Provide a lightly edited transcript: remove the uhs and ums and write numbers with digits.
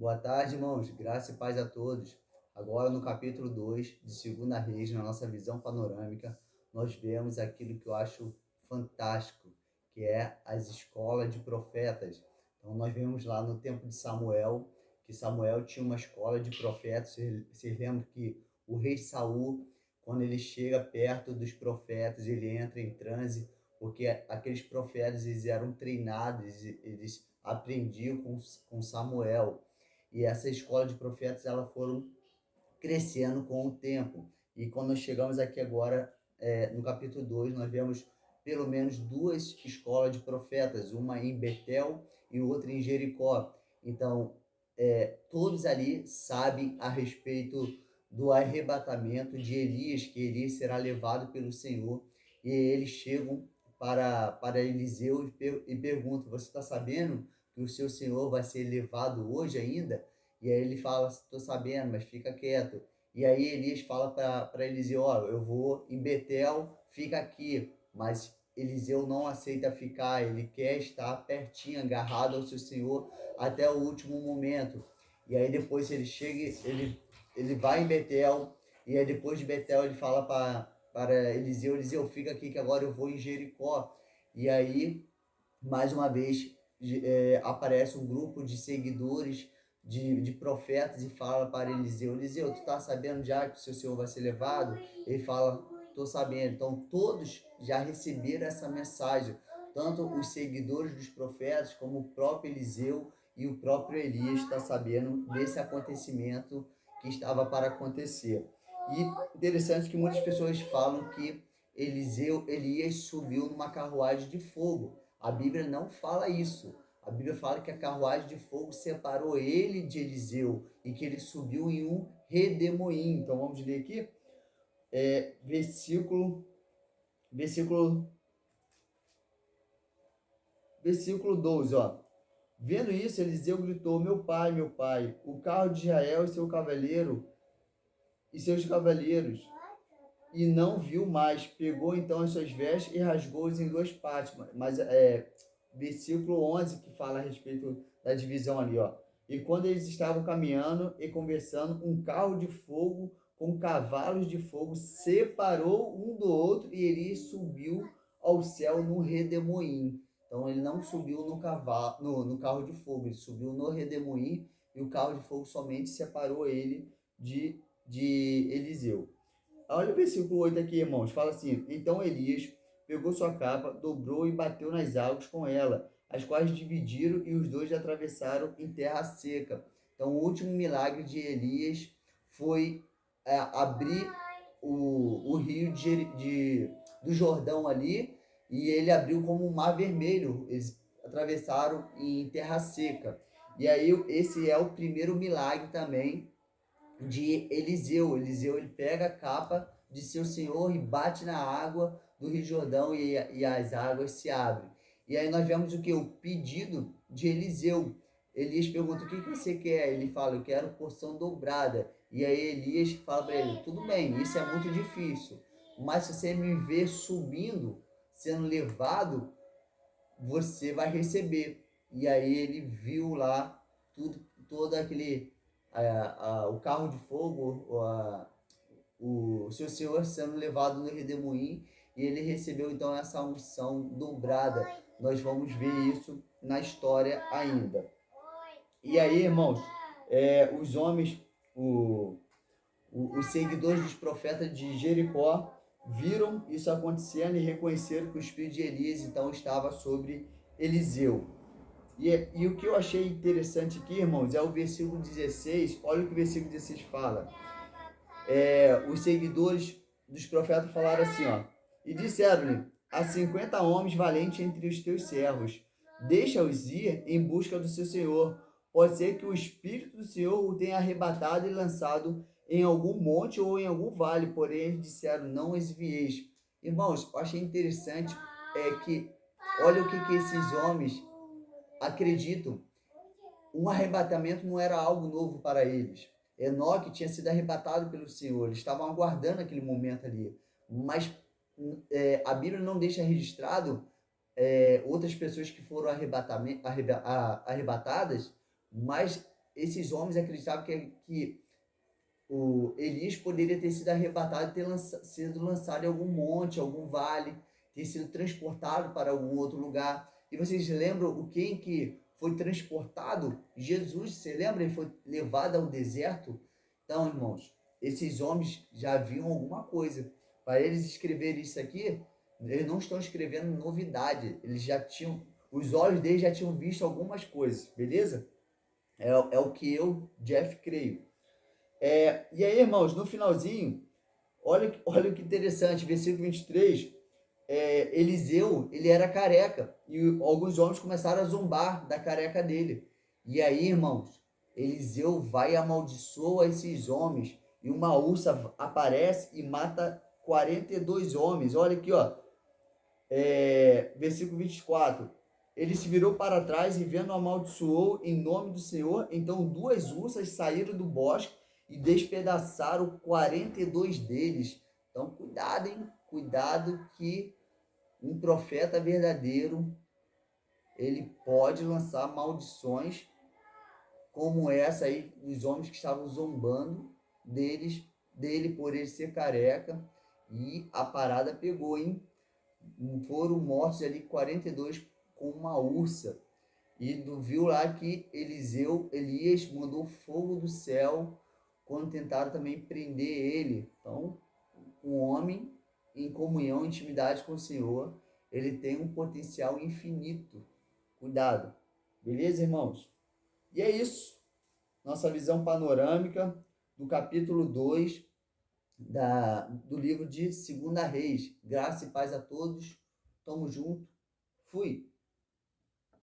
Boa tarde, irmãos. Graça e paz a todos. Agora, no capítulo 2 de Segunda Reis, na nossa visão panorâmica, nós vemos aquilo que eu acho fantástico, que é as escolas de profetas. Então, nós vemos lá no tempo de Samuel, que Samuel tinha uma escola de profetas. Vocês lembram que o rei Saul, quando ele chega perto dos profetas, ele entra em transe, porque aqueles profetas, eles eram treinados, eles aprendiam com Samuel. E essa escola de profetas, ela foram crescendo com o tempo. E quando nós chegamos aqui agora, no capítulo 2 nós vemos pelo menos duas escolas de profetas, uma em Betel e outra em Jericó. Então, todos ali sabem a respeito do arrebatamento de Elias, que Elias será levado pelo Senhor, e eles chegam para Eliseu e perguntam: você está sabendo que o seu Senhor vai ser levado hoje ainda? E aí ele fala: estou sabendo, mas fica quieto. E aí Elias fala para Eliseu: ó, eu vou em Betel, fica aqui. Mas Eliseu não aceita ficar, ele quer estar pertinho, agarrado ao seu Senhor até o último momento. E aí depois ele chega, ele vai em Betel, e aí depois de Betel ele fala para Eliseu: Eliseu, fica aqui que agora eu vou em Jericó. E aí, mais uma vez, aparece um grupo de seguidores de profetas e fala para Eliseu: Eliseu, tu está sabendo já que o seu Senhor vai ser levado? Ele fala: estou sabendo. Então todos já receberam essa mensagem, tanto os seguidores dos profetas como o próprio Eliseu e o próprio Elias está sabendo desse acontecimento que estava para acontecer. E interessante que muitas pessoas falam que Elias subiu numa carruagem de fogo. A Bíblia não fala isso. A Bíblia fala que a carruagem de fogo separou ele de Eliseu e que ele subiu em um redemoinho. Então vamos ler aqui, versículo, versículo, versículo 12, ó. Vendo isso, Eliseu gritou: meu pai, o carro de Israel e seus cavaleiros. E não viu mais. Pegou então as suas vestes e rasgou-os em duas partes. Mas versículo 11 que fala a respeito da divisão ali, ó. E quando eles estavam caminhando e conversando, um carro de fogo com cavalos de fogo separou um do outro e ele subiu ao céu no redemoinho. Então ele não subiu no carro de fogo, ele subiu no redemoinho e o carro de fogo somente separou ele de Eliseu. Olha o versículo 8 aqui, irmãos. Fala assim: então Elias pegou sua capa, dobrou e bateu nas águas com ela, as quais dividiram e os dois atravessaram em terra seca. Então, o último milagre de Elias foi abrir o rio do Jordão ali, e ele abriu como um mar vermelho. Eles atravessaram em terra seca. E aí, esse é o primeiro milagre também de Eliseu. Eliseu, ele pega a capa de seu senhor e bate na água do Rio Jordão, e as águas se abrem. E aí nós vemos o que? O pedido de Eliseu. Elias pergunta: o que você quer? Ele fala: eu quero porção dobrada. E aí Elias fala para ele: tudo bem, isso é muito difícil, mas se você me ver subindo, sendo levado, você vai receber. E aí ele viu lá todo aquele o carro de fogo, o seu senhor sendo levado no redemoinho, e ele recebeu então essa unção dobrada. Nós vamos ver isso na história ainda. E aí, irmãos, os homens, os seguidores dos profetas de Jericó viram isso acontecendo e reconheceram que o espírito de Elias então estava sobre Eliseu. E o que eu achei interessante aqui, irmãos, é o versículo 16. Olha o que o versículo 16 fala. Os seguidores dos profetas falaram assim, ó: e disseram-lhe: há 50 homens valentes entre os teus servos, deixa-os ir em busca do seu senhor. Pode ser que o espírito do Senhor o tenha arrebatado e lançado em algum monte ou em algum vale. Porém eles disseram: não os envieis. Irmãos, eu achei interessante que olha o que esses homens acreditam. Um arrebatamento não era algo novo para eles. Enoque tinha sido arrebatado pelo Senhor, eles estavam aguardando aquele momento ali. Mas a Bíblia não deixa registrado outras pessoas que foram arrebatadas, mas esses homens acreditavam que o Elias poderia ter sido arrebatado e ter sido lançado em algum monte, algum vale, ter sido transportado para algum outro lugar. E vocês lembram o quem que foi transportado? Jesus, você lembra? Ele foi levado ao deserto. Então, irmãos, esses homens já viam alguma coisa. Para eles escreverem isso aqui, eles não estão escrevendo novidade. Eles já tinham, os olhos deles já tinham visto algumas coisas, beleza? É o que eu, Jeff, creio. E aí, irmãos, no finalzinho, olha que interessante, versículo 23, Eliseu, ele era careca, e alguns homens começaram a zombar da careca dele. E aí, irmãos, Eliseu vai e amaldiçoa esses homens, e uma ursa aparece e mata 42 homens. Olha aqui, ó, versículo 24. Ele se virou para trás e vendo amaldiçoou em nome do Senhor. Então 2 ursas saíram do bosque e despedaçaram 42 deles. Então cuidado, hein? Cuidado que um profeta verdadeiro, ele pode lançar maldições como essa aí, dos homens que estavam zombando dele por ele ser careca. E a parada pegou, hein? Foram mortos ali 42 com uma ursa. E viu lá que Elias mandou fogo do céu quando tentaram também prender ele. Então, um homem em comunhão, intimidade com o Senhor, ele tem um potencial infinito. Cuidado. Beleza, irmãos? E é isso. Nossa visão panorâmica do capítulo 2 do livro de 2 Reis. Graça e paz a todos. Tamo junto. Fui.